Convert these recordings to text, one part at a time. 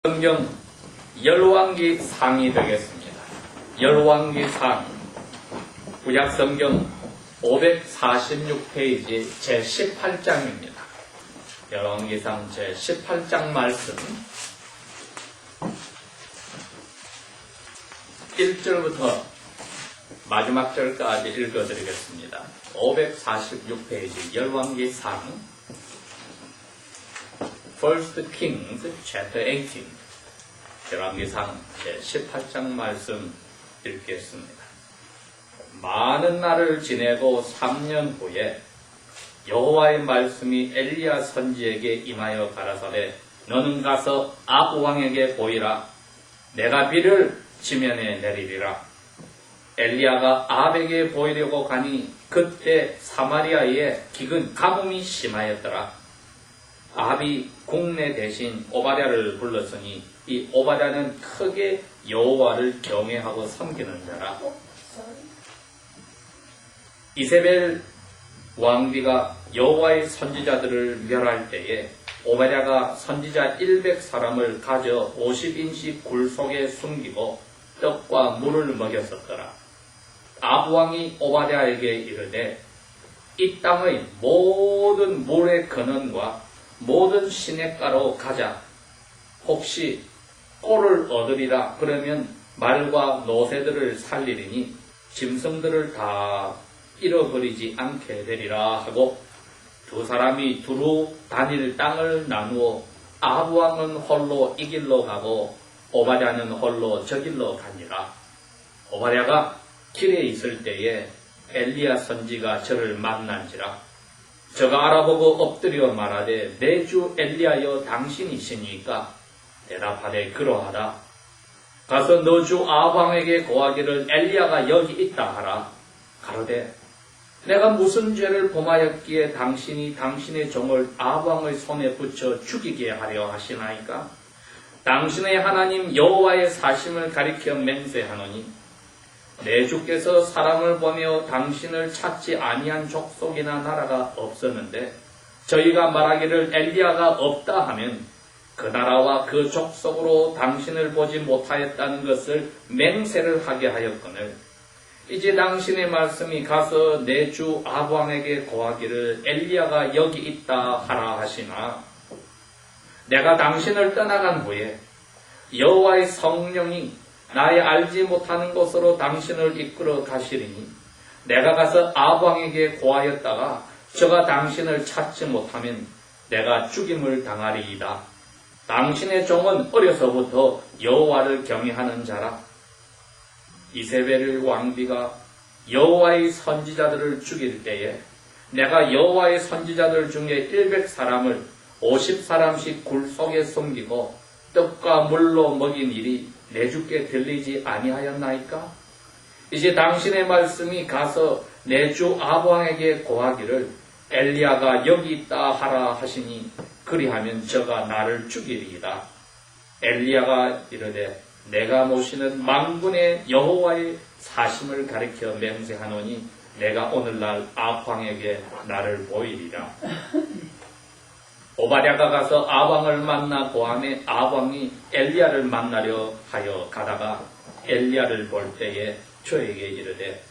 성경 열왕기 상이 되겠습니다. 열왕기 상 구약성경 546페이지 제18장입니다. 열왕기상 제18장 말씀 1절부터 마지막 절까지 읽어드리겠습니다. 546페이지 열왕기상 First Kings chapter 18 열왕기상 제18장 말씀 읽겠습니다. 많은 날을 지내고 3년 후에 여호와의 말씀이 엘리야 선지에게 임하여 가라사대 너는 가서 아합 왕에게 보이라. 내가 비를 지면에 내리리라. 엘리야가 아합에게 보이려고 가니 그때 사마리아에 기근 가뭄이 심하였더라. 아합이 국내 대신 오바댜를 불렀으니 이 오바댜는 크게 여호와를 경외하고 섬기는 자라. 이세벨 왕비가 여호와의 선지자들을 멸할 때에 오바댜가 선지자 100사람을 가져 50인씩 굴 속에 숨기고 떡과 물을 먹였었더라. 아합 왕이 오바댜에게 이르되 이 땅의 모든 물의 근원과 모든 시냇가로 가자. 혹시 꼴을 얻으리라. 그러면 말과 노새들을 살리리니 짐승들을 다 잃어버리지 않게 되리라 하고 두 사람이 두루 다닐 땅을 나누어 아합 왕은 홀로 이 길로 가고 오바댜는 홀로 저 길로 가니라. 오바댜가 길에 있을 때에 엘리야 선지가 저를 만난지라. 저가 알아보고 엎드려 말하되 내 주 엘리야여 당신이시니까 대답하되 그러하다. 가서 너 주 아합 왕에게 고하기를 엘리야가 여기 있다 하라. 가로되 내가 무슨 죄를 범하였기에 당신이 당신의 종을 아합 왕의 손에 붙여 죽이게 하려 하시나이까? 당신의 하나님 여호와의 사심을 가리켜 맹세하노니 내 주께서 사람을 보내어 당신을 찾지 아니한 족속이나 나라가 없었는데 저희가 말하기를 엘리야가 없다 하면 그 나라와 그 족속으로 당신을 보지 못하였다는 것을 맹세를 하게 하였거늘 이제 당신의 말씀이 가서 내 주 아합 왕에게 고하기를 엘리야가 여기 있다 하라 하시나 내가 당신을 떠나간 후에 여호와의 성령이 나의 알지 못하는 곳으로 당신을 이끌어 가시리니 내가 가서 아합 왕에게 고하였다가 저가 당신을 찾지 못하면 내가 죽임을 당하리이다. 당신의 종은 어려서부터 여호와를 경외하는 자라. 이세벨 왕비가 여호와의 선지자들을 죽일 때에 내가 여호와의 선지자들 중에 100사람을 50사람씩 굴 속에 숨기고 떡과 물로 먹인 일이 내 주께 들리지 아니하였나이까? 이제 당신의 말씀이 가서 내 주 아합 왕에게 고하기를 엘리야가 여기 있다 하라 하시니 그리하면 저가 나를 죽이리이다. 엘리야가 이르되 내가 모시는 만군의 여호와의 사심을 가리켜 맹세하노니 내가 오늘날 아합 왕에게 나를 보이리라. 오바댜가 가서 아합 왕을 만나 고함에 아합 왕이 엘리야를 만나려 하여 가다가 엘리야를 볼 때에 저에게 이르되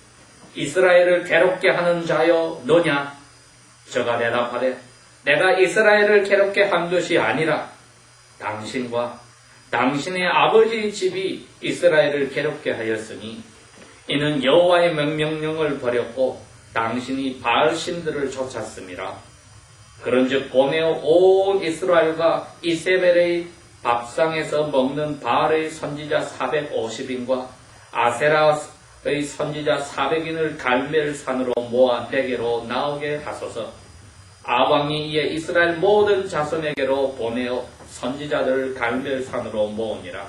이스라엘을 괴롭게 하는 자여 너냐? 저가 대답하되 내가 이스라엘을 괴롭게 한 것이 아니라 당신과 당신의 아버지 집이 이스라엘을 괴롭게 하였으니 이는 여호와의 명령을 버렸고 당신이 바알 신들을 쫓았음이라. 그런즉 보내어 온 이스라엘과 이세벨의 밥상에서 먹는 바알의 선지자 450인과 아세라의 선지자 400인을 갈멜산으로 모아 내게로 나오게 하소서. 아합 왕이 이에 이스라엘 모든 자손에게로 보내어 선지자들을 갈멜산으로 모으니라.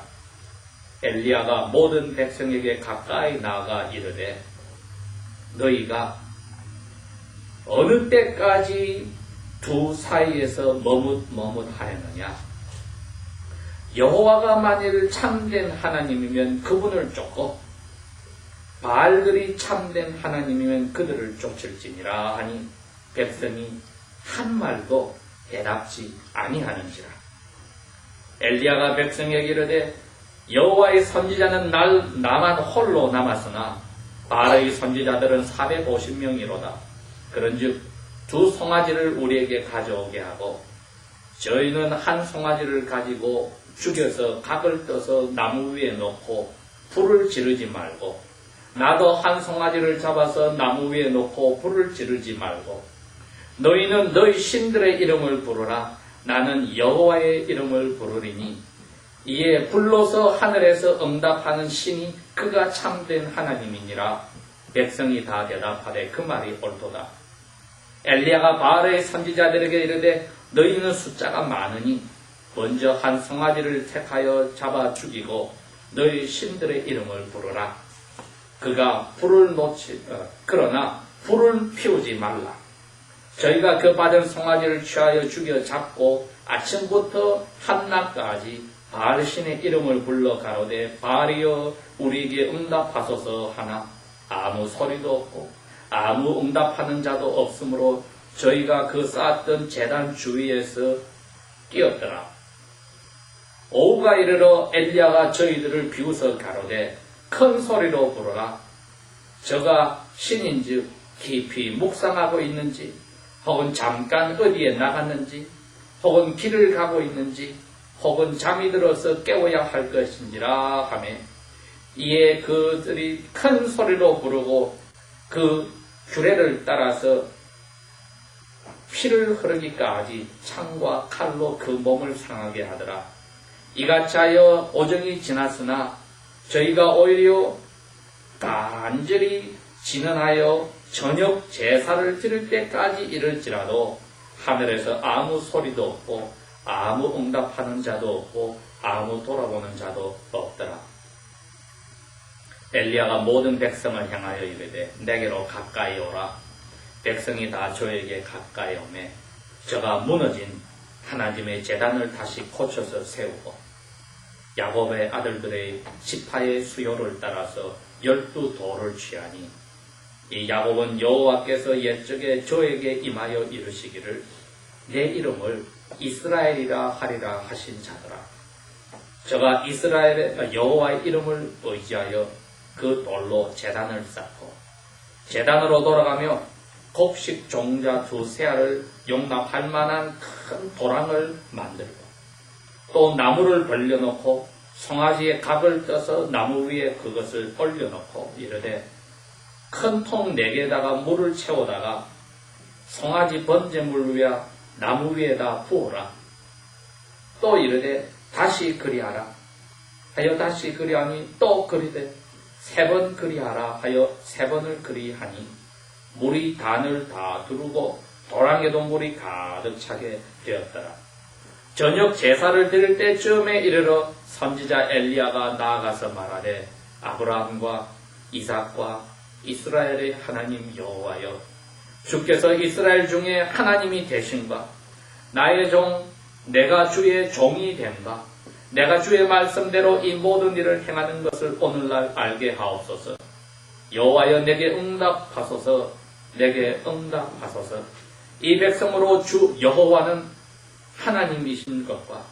엘리야가 모든 백성에게 가까이 나아가 이르되 너희가 어느 때까지 두 사이에서 머뭇머뭇하였느냐? 여호와가 만일 참된 하나님이면 그분을 쫓고 바알들이 참된 하나님이면 그들을 쫓을지니라 하니 백성이 한 말도 대답지 아니하는지라. 엘리야가 백성에게 이르되 여호와의 선지자는 나만 홀로 남았으나 바알의 선지자들은 450명이로다. 그런즉 두 송아지를 우리에게 가져오게 하고 저희는 한 송아지를 가지고 죽여서 각을 떠서 나무 위에 놓고 불을 지르지 말고 나도 한 송아지를 잡아서 나무 위에 놓고 불을 지르지 말고 너희는 너희 신들의 이름을 부르라. 나는 여호와의 이름을 부르리니 이에 불러서 하늘에서 응답하는 신이 그가 참된 하나님이니라. 백성이 다 대답하되 그 말이 옳도다. 엘리야가 바알의 선지자들에게 이르되 너희는 숫자가 많으니 먼저 한 송아지를 택하여 잡아 죽이고 너희 신들의 이름을 부르라. 그가 그러나 불을 피우지 말라. 저희가 그 받은 송아지를 취하여 죽여 잡고 아침부터 한낮까지 바알신의 이름을 불러 가로되 바알이여 우리에게 응답하소서 하나 아무 소리도 없고 아무 응답하는 자도 없으므로 저희가 그 쌓았던 제단 주위에서 뛰었더라. 오후가 이르러 엘리야가 저희들을 비웃어 가로되 큰 소리로 부르라. 저가 신인즉 깊이 묵상하고 있는지 혹은 잠깐 어디에 나갔는지 혹은 길을 가고 있는지 혹은 잠이 들어서 깨워야 할 것인지라 하매 이에 그들이 큰 소리로 부르고 그 규례를 따라서 피를 흐르기까지 창과 칼로 그 몸을 상하게 하더라. 이같이 하여 오정이 지났으나 저희가 오히려 간절히 진언하여 저녁 제사를 드릴 때까지 이를지라도 하늘에서 아무 소리도 없고 아무 응답하는 자도 없고 아무 돌아보는 자도 없더라. 엘리야가 모든 백성을 향하여 이르되 내게로 가까이 오라. 백성이 다 저에게 가까이 오매 저가 무너진 하나님의 제단을 다시 고쳐서 세우고 야곱의 아들들의 지파의 수요를 따라서 12돌을 취하니 이 야곱은 여호와께서 옛적에 저에게 임하여 이르시기를 내 이름을 이스라엘이라 하리라 하신 자더라. 저가 이스라엘의 여호와의 이름을 의지하여 그 돌로 제단을 쌓고 제단으로 돌아가며 곡식 종자 2세알을 용납할 만한 큰 도랑을 만들고 또 나무를 벌려놓고 송아지의 각을 떠서 나무 위에 그것을 올려놓고 이르되 큰 통 4개에다가 물을 채우다가 송아지 번제물 위에 나무 위에다 부어라. 또 이르되 다시 그리하라 하여 다시 그리하니 또 그리되 3번 그리하라 하여 3번을 그리하니 물이 단을 다 두르고 도랑에도 물이 가득 차게 되었더라. 저녁 제사를 드릴 때쯤에 이르러 선지자 엘리야가 나아가서 말하되 아브라함과 이삭과 이스라엘의 하나님 여호와여 주께서 이스라엘 중에 하나님이 되신가 나의 종 내가 주의 종이 된가 내가 주의 말씀대로 이 모든 일을 행하는 것을 오늘날 알게 하옵소서. 여호와여 내게 응답하소서. 내게 응답하소서. 이 백성으로 주 여호와는 하나님이신 것과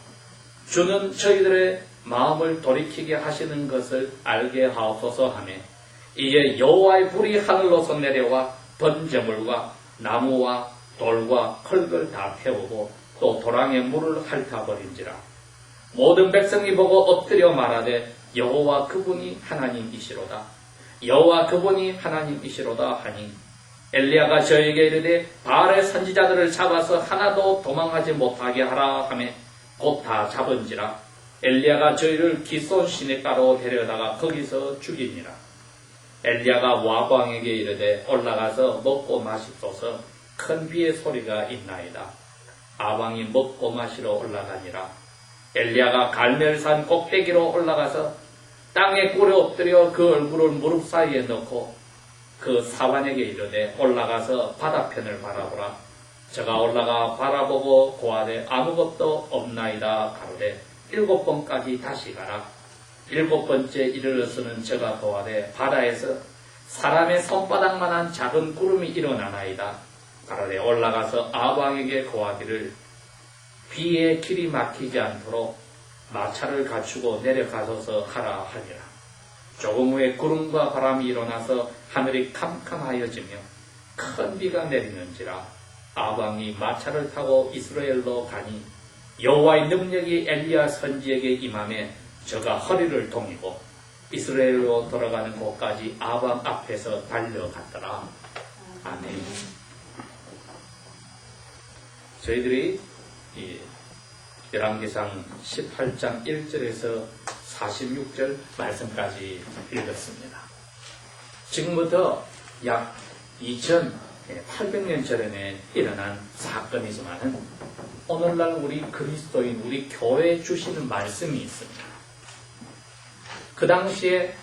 주는 저희들의 마음을 돌이키게 하시는 것을 알게 하옵소서 하며 이제 여호와의 불이 하늘로서 내려와 번제물과 나무와 돌과 흙을 다 태우고 또 도랑에 물을 핥아버린지라. 모든 백성이 보고 엎드려 말하되 여호와 그분이 하나님이시로다. 여호와 그분이 하나님이시로다 하니 엘리야가 저에게 이르되 바알의 선지자들을 잡아서 하나도 도망하지 못하게 하라 하며 곧 다 잡은지라. 엘리야가 저희를 기손 시내가로 데려다가 거기서 죽이니라. 엘리야가 와광에게 이르되 올라가서 먹고 마십소서. 큰 비의 소리가 있나이다. 아방이 먹고 마시러 올라가니라. 엘리야가 갈멜산 꼭대기로 올라가서 땅에 꿇어 엎드려 그 얼굴을 무릎 사이에 넣고 그 사환에게 이르되 올라가서 바다편을 바라보라. 저가 올라가 바라보고 고하되 아무것도 없나이다 가로되 7번까지 다시 가라. 7번째 이르러서는 저가 고하되 바다에서 사람의 손바닥만한 작은 구름이 일어나나이다 가로되 올라가서 아방에게 고하기를 비에 길이 막히지 않도록 마차를 갖추고 내려가서서 하라 하니라. 조금 후에 구름과 바람이 일어나서 하늘이 캄캄하여지며 큰 비가 내리는지라. 아방이 마차를 타고 이스라엘로 가니 여호와의 능력이 엘리야 선지에게 임하매 저가 허리를 동이고 이스라엘로 돌아가는 곳까지 아방 앞에서 달려갔더라. 아멘. 저희들이 이 열왕기상 18장 1절에서 46절 말씀까지 읽었습니다. 지금부터 약 2800년 전에 일어난 사건이지만은 오늘날 우리 그리스도인, 우리 교회에 주시는 말씀이 있습니다. 그 당시에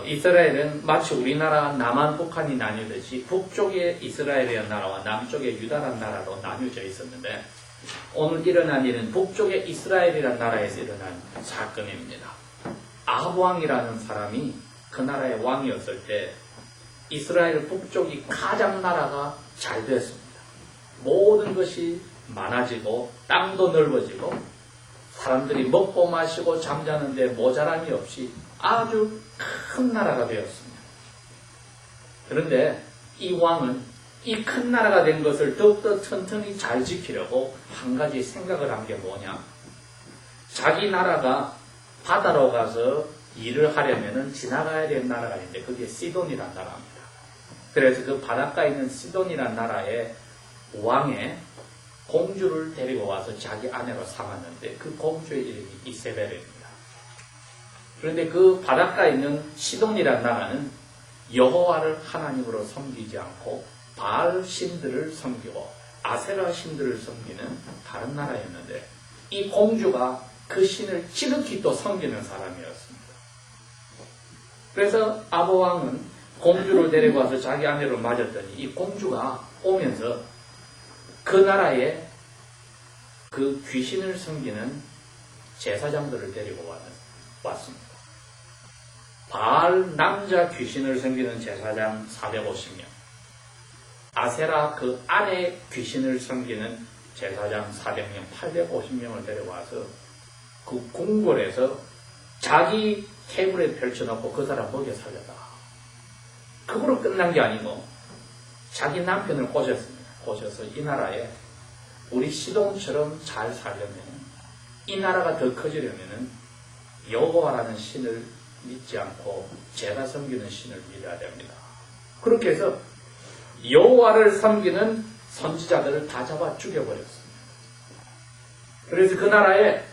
이스라엘은 마치 우리나라 남한 북한이 나뉘듯이 북쪽에 이스라엘이라는 나라와 남쪽에 유다라는 나라로 나뉘어져 있었는데 오늘 일어난 일은 북쪽에 이스라엘이라는 나라에서 일어난 사건입니다. 아합 왕이라는 사람이 그 나라의 왕이었을 때 이스라엘 북쪽이 가장 나라가 잘 되었습니다. 모든 것이 많아지고 땅도 넓어지고 사람들이 먹고 마시고 잠자는데 모자람이 없이 아주 큰 나라가 되었습니다. 그런데 이 왕은 이 큰 나라가 된 것을 더욱더 튼튼히 잘 지키려고 한 가지 생각을 한 게 뭐냐. 자기 나라가 바다로 가서 일을 하려면 지나가야 되는 나라가 있는데 그게 시돈이란 나라입니다. 그래서 그 바닷가에 있는 시돈이란 나라의 왕의 공주를 데리고 와서 자기 아내로 삼았는데 그 공주의 이름이 이세벨입니다. 그런데 그 바닷가에 있는 시돈이란 나라는 여호와를 하나님으로 섬기지 않고 바알 신들을 섬기고 아세라 신들을 섬기는 다른 나라였는데 이 공주가 그 신을 지극히 또 섬기는 사람이었습니다. 그래서 아합 왕은 공주를 데리고 와서 자기 아내로 맞았더니 이 공주가 오면서 그 나라에 그 귀신을 섬기는 제사장들을 데리고 왔습니다. 바알 남자 귀신을 섬기는 제사장 450명, 아세라 그 아내 귀신을 섬기는 제사장 400명, 850명을 데려와서 그 궁궐에서 자기 테이블에 펼쳐놓고 그 사람 먹여 살렸다. 그거로 끝난 게 아니고 자기 남편을 꼬셨습니다. 꼬셔서 이 나라에 우리 시돈처럼 잘 살려면 이 나라가 더 커지려면 여호와라는 신을 믿지 않고 제가 섬기는 신을 믿어야 됩니다. 그렇게 해서 여호와를 섬기는 선지자들을 다 잡아 죽여버렸습니다. 그래서 그 나라에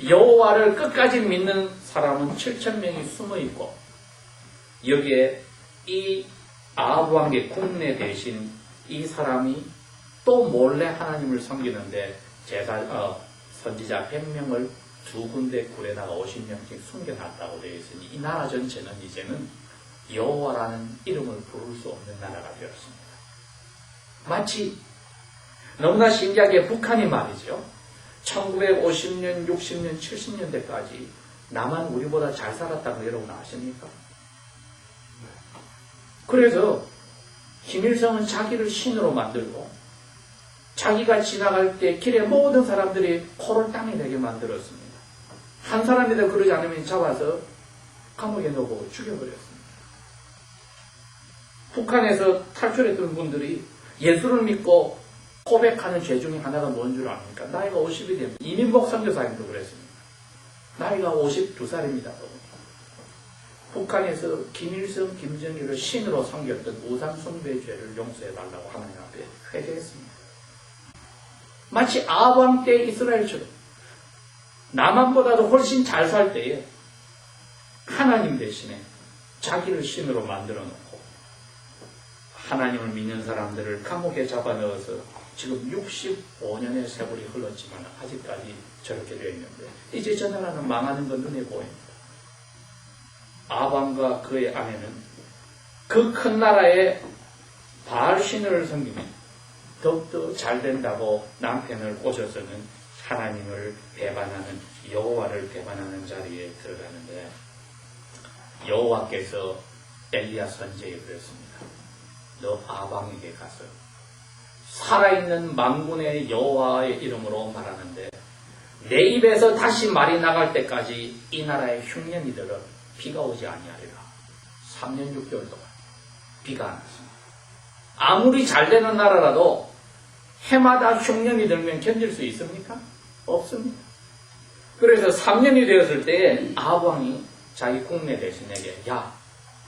여호와를 끝까지 믿는 사람은 7,000명이 숨어있고 여기에 이 아합 왕의 국내 대신 이 사람이 또 몰래 하나님을 섬기는데 선지자 100명을 두 군데 굴에다가 50명씩 숨겨놨다고 되어 있으니 이 나라 전체는 이제는 여호와라는 이름을 부를 수 없는 나라가 되었습니다. 마치 너무나 신기하게 북한이 말이죠. 1950년, 60년, 70년대까지 남한 우리보다 잘 살았다는 거 여러분 아십니까? 그래서 김일성은 자기를 신으로 만들고 자기가 지나갈 때 길에 모든 사람들이 코를 땅에 내게 만들었습니다. 한 사람이라도 그러지 않으면 잡아서 감옥에 넣고 죽여버렸습니다. 북한에서 탈출했던 분들이 예수를 믿고 고백하는 죄 중에 하나가 뭔 줄 압니까? 나이가 50이 되면 이민복 선교사님도 그랬습니다. 나이가 52살입니다. 북한에서 김일성, 김정일을 신으로 섬겼던 우상숭배 죄를 용서해달라고 하나님 앞에 회개했습니다. 마치 아합 왕 때 이스라엘처럼 남한보다도 훨씬 잘 살 때에 하나님 대신에 자기를 신으로 만들어 놓고 하나님을 믿는 사람들을 감옥에 잡아넣어서 지금 65년의 세월이 흘렀지만 아직까지 저렇게 되어 있는데 이제 저 나라는 망하는 건 눈에 보입니다. 아합 왕과 그의 아내는 그 큰 나라에 바알 신을 섬기면 더욱더 잘 된다고 남편을 꼬셔서는 하나님을 배반하는 여호와를 배반하는 자리에 들어가는데 여호와께서 엘리야 선지에게 그랬습니다. 너 아합 왕에게 가서 살아있는 만군의 여호와의 이름으로 말하는데 내 입에서 다시 말이 나갈 때까지 이 나라의 흉년이들은 비가 오지 아니하리라. 3년 6개월 동안 비가 안 왔습니다. 아무리 잘 되는 나라라도 해마다 흉년이 들면 견딜 수 있습니까? 없습니다. 그래서 3년이 되었을 때 아합 왕이 자기 국내 대신에게 야,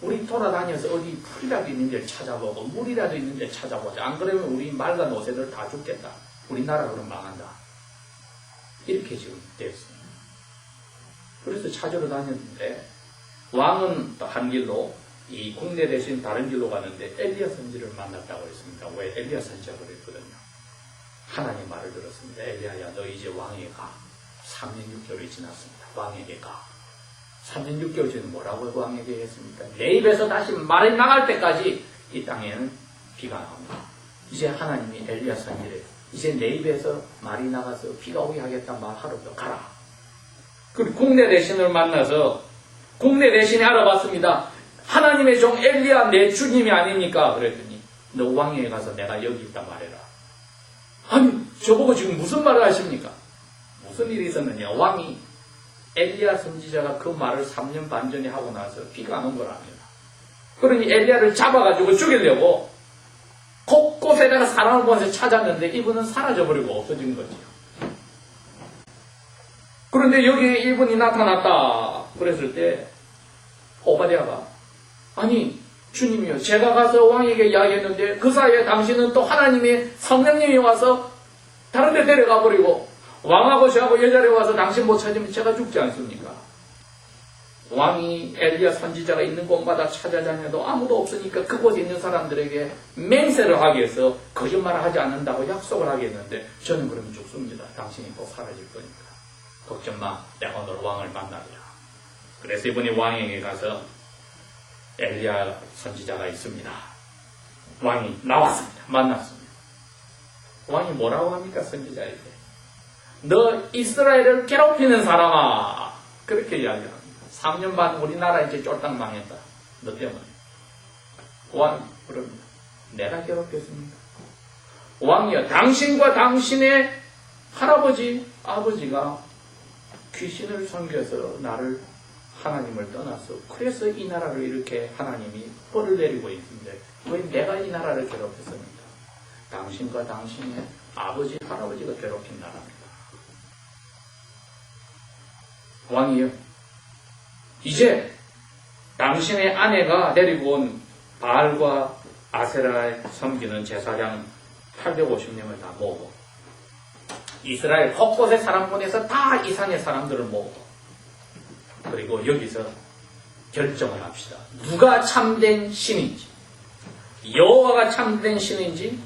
우리 돌아다녀서 어디 풀이라도 있는 데를 찾아보고 물이라도 있는 데를 찾아보자. 안 그러면 우리 말과 노새들 다 죽겠다. 우리나라 그럼 망한다. 이렇게 지금 됐습니다. 그래서 찾으러 다녔는데 왕은 또 한 길로 이 국내 대신 다른 길로 가는데 엘리야 선지를 만났다고 했습니다. 왜 엘리야 선지가 그랬거든요. 하나님 말을 들었습니다. 엘리야야, 너 이제 왕에 가. 3년 6개월이 지났습니다. 왕에게 가. 3년 6개월 전에 뭐라고 왕에게 했습니까? 내 입에서 다시 말이 나갈 때까지 이 땅에는 비가 나온다. 이제 하나님이 엘리야 선지를 이제 내 입에서 말이 나가서 비가 오게 하겠다 말하러도 가라. 그리고 국내 대신을 만나서 국내 대신에 알아봤습니다. 하나님의 종 엘리야 내 주님이 아닙니까? 그랬더니 너 왕에 가서 내가 여기 있다 말해라. 아니 저보고 지금 무슨 말을 하십니까? 무슨 일이 있었느냐. 왕이 엘리야 선지자가 그 말을 3년 반 전에 하고 나서 비가 안 온 거랍니다. 그러니 엘리야를 잡아가지고 죽이려고 곳곳에다가 사람을 모아서 찾았는데 이분은 사라져버리고 없어진 거죠. 그런데 여기에 이분이 나타났다 그랬을 때 오바댜가 아니 주님이요, 제가 가서 왕에게 이야기했는데 그 사이에 당신은 또 하나님의 성령님이 와서 다른 데 데려가 버리고 왕하고 저하고 여자리 와서 당신 못 찾으면 제가 죽지 않습니까? 왕이 엘리야 선지자가 있는 곳마다 찾아다녀도 아무도 없으니까 그곳에 있는 사람들에게 맹세를 하기 위해서 거짓말을 하지 않는다고 약속을 하겠는데 저는 그러면 죽습니다. 당신이 또 사라질 거니까 걱정 마, 내가 오늘 왕을 만나리라. 그래서 이분이 왕에게 가서 엘리야 선지자가 있습니다. 왕이 나왔습니다. 만났습니다. 왕이 뭐라고 합니까? 선지자에게 너 이스라엘을 괴롭히는 사람아, 그렇게 이야기합니다. 3년 반 우리나라 이제 쫄딱 망했다. 너 때문에. 왕이 그럽니다. 내가 괴롭혔습니까? 왕이여, 당신과 당신의 할아버지, 아버지가 귀신을 섬겨서 나를 하나님을 떠났어. 그래서 이 나라를 이렇게 하나님이 벌을 내리고 있는데 왜 내가 이 나라를 괴롭혔습니까? 당신과 당신의 아버지, 할아버지가 괴롭힌 나라입니다. 왕이여, 이제 당신의 아내가 데리고 온 바알과 아세라에 섬기는 제사장 850명을 다 모으고 이스라엘 곳곳에 사람 보내서 다 이 산의 사람들을 모으고 그리고 여기서 결정을 합시다. 누가 참된 신인지, 여호와가 참된 신인지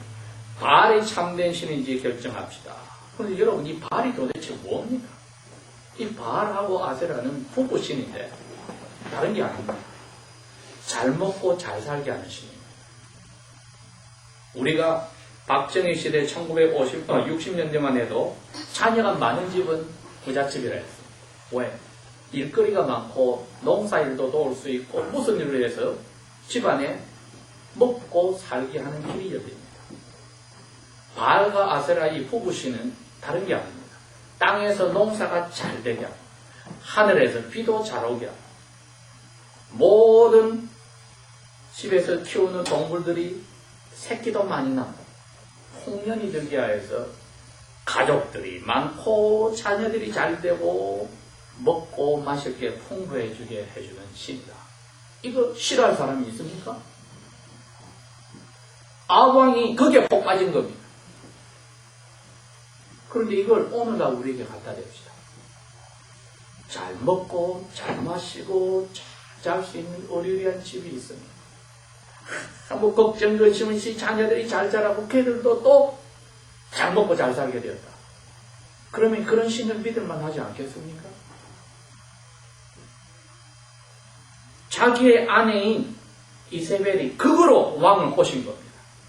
바알이 참된 신인지 결정합시다. 그런데 여러분, 이 바알이 도대체 뭡니까? 이 바알하고 아세라는 부부 신인데 다른 게 아닙니다. 잘 먹고 잘 살게 하는 신입니다. 우리가 박정희 시대 60년대만 해도 자녀가 많은 집은 부잣집이라 했어요. 왜? 일거리가 많고 농사일도 도울 수 있고 무슨 일을 해서 집안에 먹고 살게 하는 길이 열립니다. 바알과 아세라 이 부부신은 다른 게 아닙니다. 땅에서 농사가 잘 되게 하고 하늘에서 비도 잘 오게 하고 모든 집에서 키우는 동물들이 새끼도 많이 나고 홍련이 들게 해서 가족들이 많고 자녀들이 잘 되고 먹고 마실 게 풍부해지게 해주는 신이다. 이거 싫어할 사람이 있습니까? 아왕이 거기에 폭 빠진 겁니다. 그런데 이걸 오늘날 우리에게 갖다 댑시다. 잘 먹고 잘 마시고 잘 잘 수 있는 어리리한 집이 있습니다. 뭐 걱정 근심 없이 자녀들이 잘 자라고 걔들도 또 잘 먹고 잘 살게 되었다. 그러면 그런 신을 믿을만 하지 않겠습니까? 자기의 아내인 이세벨이 극으로 왕을 꼬신 겁니다.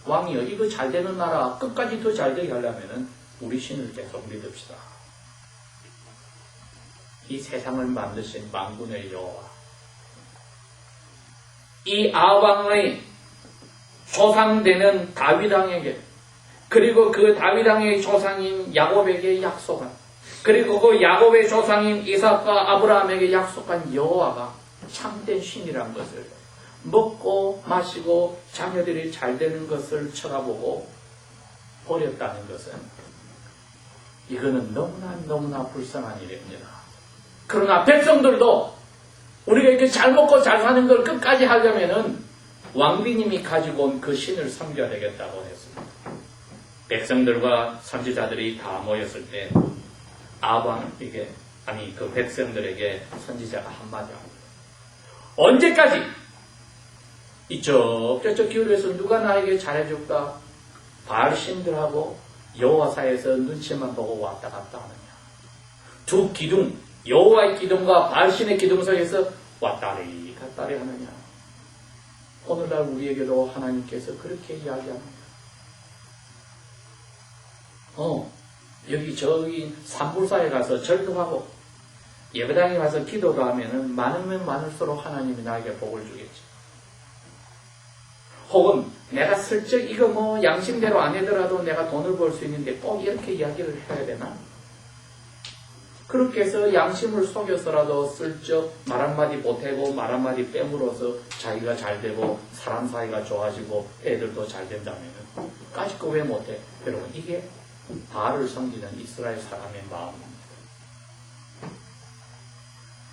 왕이요, 이거 잘 되는 나라 끝까지 더 잘 되게 하려면 우리 신을 계속 믿읍시다. 이 세상을 만드신 만군의 여호와, 이 아왕의 조상되는 다윗왕에게 그리고 그 다윗왕의 조상인 야곱에게 약속한 그리고 그 야곱의 조상인 이삭과 아브라함에게 약속한 여호와가 참된 신이란 것을, 먹고 마시고 자녀들이 잘 되는 것을 쳐다보고 버렸다는 것은, 이거는 너무나 불쌍한 일입니다. 그러나 백성들도 우리가 이렇게 잘 먹고 잘 사는 걸 끝까지 하려면은 왕비님이 가지고 온 그 신을 섬겨야 되겠다고 했습니다. 백성들과 선지자들이 다 모였을 때 그 백성들에게 선지자가 한마디 합니다. 언제까지 이쪽 저쪽 기울여서 누가 나에게 잘해줄까? 바알 신들하고 여호와 사이에서 눈치만 보고 왔다 갔다 하느냐? 두 기둥, 여호와의 기둥과 바알 신의 기둥 사이에서 왔다리 갔다리 하느냐? 오늘날 우리에게도 하나님께서 그렇게 이야기합니다. 저기 산불사에 가서 절도 하고 예배당에 가서 기도도 하면은 많으면 많을수록 하나님이 나에게 복을 주겠지. 혹은 내가 슬쩍 이거 양심대로 안 해더라도 내가 돈을 벌 수 있는데 꼭 이렇게 이야기를 해야 되나? 그렇게 해서 양심을 속여서라도 슬쩍 말 한마디 보태고 말 한마디 빼물어서 자기가 잘 되고 사람 사이가 좋아지고 애들도 잘 된다면은 까짓 거 왜 못해? 여러분, 이게 바알을 섬기는 이스라엘 사람의 마음입니다.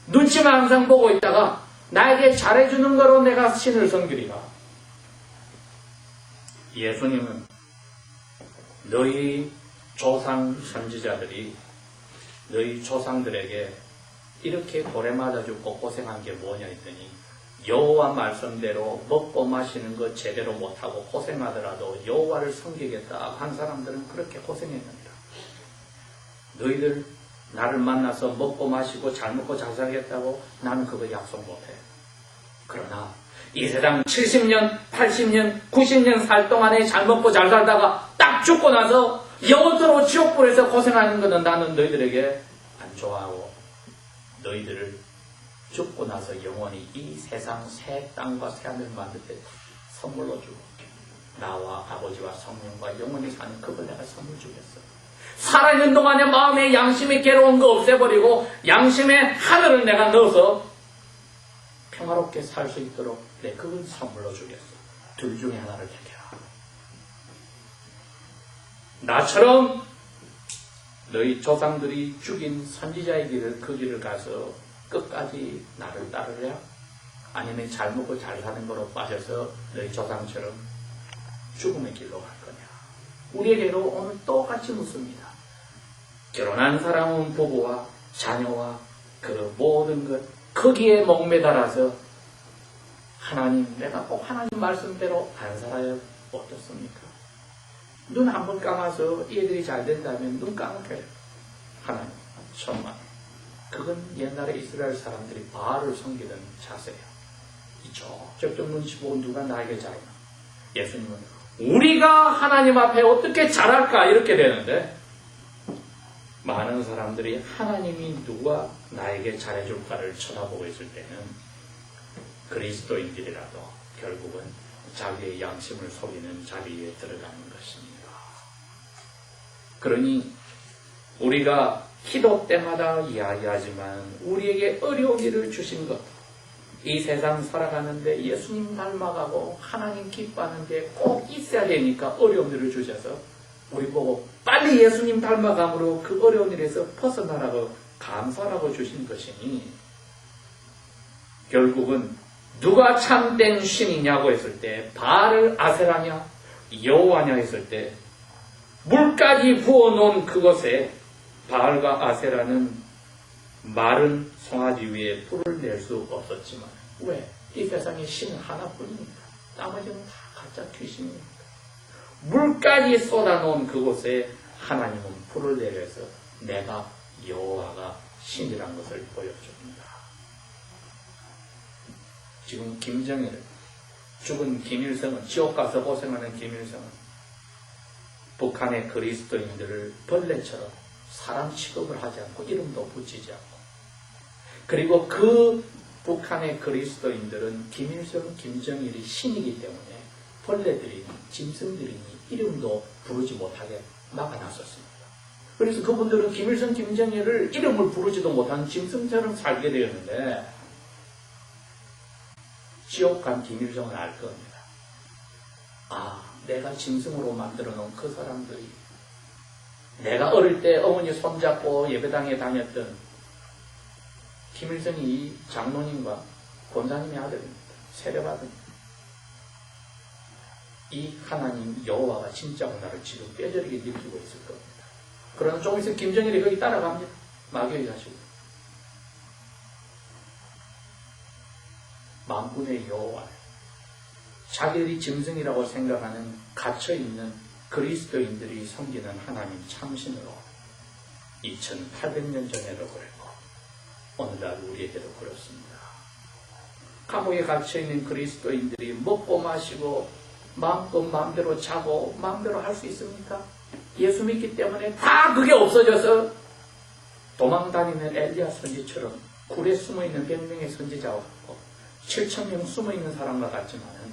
눈치만 항상 보고 있다가 나에게 잘해주는 거로 내가 신을 섬기리라. 예수님은 너희 조상 선지자들이 너희 조상들에게 이렇게 고래 맞아 죽고 고생한 게 뭐냐 했더니 여호와 말씀대로 먹고 마시는 거 제대로 못하고 고생하더라도 여호와를 섬기겠다 한 사람들은 그렇게 고생했느니라. 너희들 나를 만나서 먹고 마시고 잘 먹고 잘 살겠다고 나는 그거 약속 못해. 그러나 이 세상 70년, 80년, 90년 살 동안에 잘 먹고 잘 살다가 딱 죽고 나서 영원토록 지옥불에서 고생하는 것은 나는 너희들에게 안 좋아하고 너희들을 죽고 나서 영원히 이 세상 새 땅과 새 하늘 만들 때 선물로 주고 나와 아버지와 성령과 영원히 사는 그걸 내가 선물 주겠어. 살아있는 동안에 마음에 양심이 괴로운 거 없애버리고 양심의 하늘을 내가 넣어서 평화롭게 살 수 있도록 내 그걸 선물로 주겠어. 둘 중에 하나를 택해라. 나처럼 너희 조상들이 죽인 선지자의 길을 그 길을 가서 끝까지 나를 따르랴? 아니면 잘 먹고 잘 사는 거로 빠져서 너희 조상처럼 죽음의 길로 갈 거냐? 우리에게도 오늘 똑같이 묻습니다. 결혼한 사람은 부부와 자녀와 그 모든 것 거기에 목매달아서 하나님, 내가 꼭 하나님 말씀대로 안 살아야 어떻습니까? 눈 한 번 감아서 얘들이 잘 된다면 눈 감게 하나님, 정말 그건 옛날에 이스라엘 사람들이 바알을 섬기던 자세예요. 저쪽 눈치 보고 누가 나에게 잘하나? 예수님은 우리가 하나님 앞에 어떻게 잘할까 이렇게 되는데 많은 사람들이 하나님이 누가 나에게 잘해줄까를 쳐다보고 있을 때는 그리스도인들이라도 결국은 자기의 양심을 속이는 자리에 들어가는 것입니다. 그러니 우리가 기도 때마다 이야기하지만 우리에게 어려운 일을 주신 것, 이 세상 살아가는데 예수님 닮아가고 하나님 기뻐하는 게 꼭 있어야 되니까 어려운 일을 주셔서 우리 보고 빨리 예수님 닮아감으로 그 어려운 일에서 벗어나라고 감사라고 주신 것이니 결국은 누가 참된 신이냐고 했을 때 바알을 아세라냐 여호와냐 했을 때 물까지 부어놓은 그것에 바알과 아세라는 마른 송아지 위에 불을 낼 수 없었지만 왜? 이 세상에 신은 하나뿐입니다. 나머지는 다 가짜 귀신입니다. 물까지 쏟아놓은 그곳에 하나님은 불을 내려서 내가 여호와가 신이란 것을 보여줍니다. 지금 김정일, 죽은 김일성은, 지옥 가서 고생하는 김일성은 북한의 그리스도인들을 벌레처럼 사람 취급을 하지 않고 이름도 붙이지 않고 그리고 그 북한의 그리스도인들은 김일성, 김정일이 신이기 때문에 벌레들이니 짐승들이니 이름도 부르지 못하게 막아놨었습니다. 그래서 그분들은 김일성, 김정일을 이름을 부르지도 못하는 짐승처럼 살게 되었는데 지옥 간 김일성은 알 겁니다. 아, 내가 짐승으로 만들어 놓은 그 사람들이 내가 어릴 때 어머니 손잡고 예배당에 다녔던 김일성이 이 장로님과 권사님의 아들입니다. 세례받은 이 하나님 여호와가 진짜로 나를 지금 뼈저리게 느끼고 있을 겁니다. 그러나 좀 있으면 김정일이 거기 따라갑니다. 마귀의 자식. 만군의 여호와, 자기들이 짐승이라고 생각하는 갇혀있는 그리스도인들이 섬기는 하나님 참신으로 2800년 전에도 그랬고 오늘날 우리에게도 그렇습니다. 감옥에 갇혀있는 그리스도인들이 먹고 마시고 마음대로 자고 마음대로 할 수 있습니까? 예수 믿기 때문에 다 그게 없어져서 도망다니는 엘리야 선지처럼 굴에 숨어있는 100명의 선지자와 같고 7,000명 숨어있는 사람과 같지만은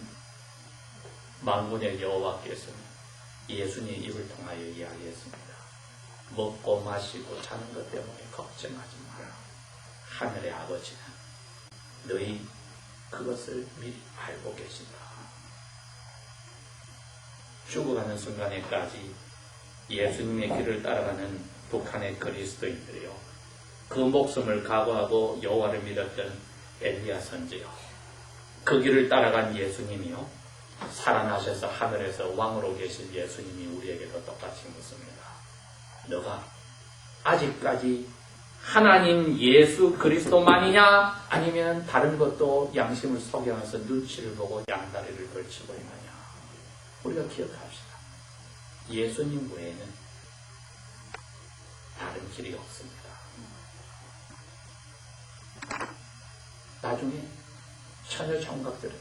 만군의 여호와께서는 예수님의 입을 통하여 이야기했습니다. 먹고 마시고 자는 것 때문에 걱정하지 마라. 하늘의 아버지는 너희 그것을 미리 알고 계신다. 죽어가는 순간에까지 예수님의 길을 따라가는 북한의 그리스도인들이요, 그 목숨을 각오하고 여호와를 믿었던 엘리야 선지요, 그 길을 따라간 예수님이요, 살아나셔서 하늘에서 왕으로 계신 예수님이 우리에게도 똑같이 묻습니다. 너가 아직까지 하나님 예수 그리스도만이냐, 아니면 다른 것도 양심을 속여서 눈치를 보고 양다리를 걸치고 있느냐. 우리가 기억합시다. 예수님 외에는 다른 길이 없습니다. 나중에 처녀 총각들은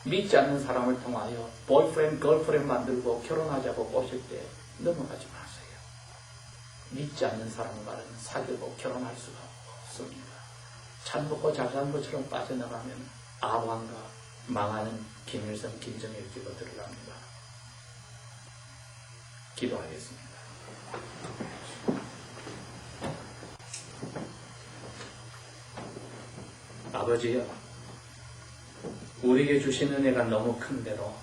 믿지 않는 사람을 통하여 보이프렌드, 걸프렌드 만들고 결혼하자고 꼬실 때 넘어가지 마세요. 믿지 않는 사람 말은 사귀고 결혼할 수가 없습니다. 잘 먹고 잘 사는 것처럼 빠져나가면 아왕과 망하는 김일성, 김정일 끼고 들어갑니다. 기도하겠습니다. 아버지여, 우리에게 주신 은혜가 너무 큰대로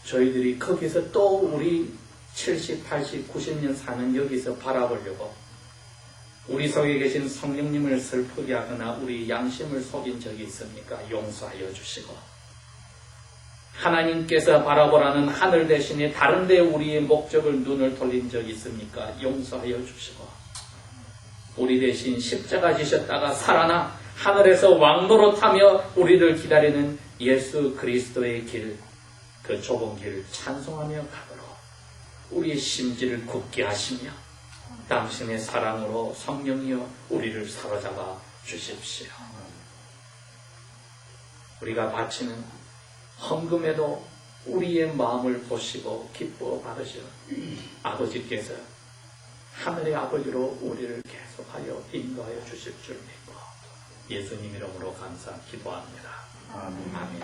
저희들이 거기서 또 우리 70, 80, 90년 사는 여기서 바라보려고 우리 속에 계신 성령님을 슬프게 하거나 우리 양심을 속인 적이 있습니까? 용서하여 주시고, 하나님께서 바라보라는 하늘 대신에 다른 데 우리의 목적을 눈을 돌린 적이 있습니까? 용서하여 주시고, 우리 대신 십자가 지셨다가 살아나 하늘에서 왕노릇하며 우리를 기다리는 예수 그리스도의 길, 그 좁은 길을 찬송하며 가도록 우리의 심지를 굳게 하시며 당신의 사랑으로 성령이여 우리를 사로잡아 주십시오. 우리가 바치는 헌금에도 우리의 마음을 보시고 기뻐 받으시어 아버지께서 하늘의 아버지로 우리를 계속하여 인도하여 주실 줄 믿고 예수님 이름으로 감사 기도합니다. 아멘.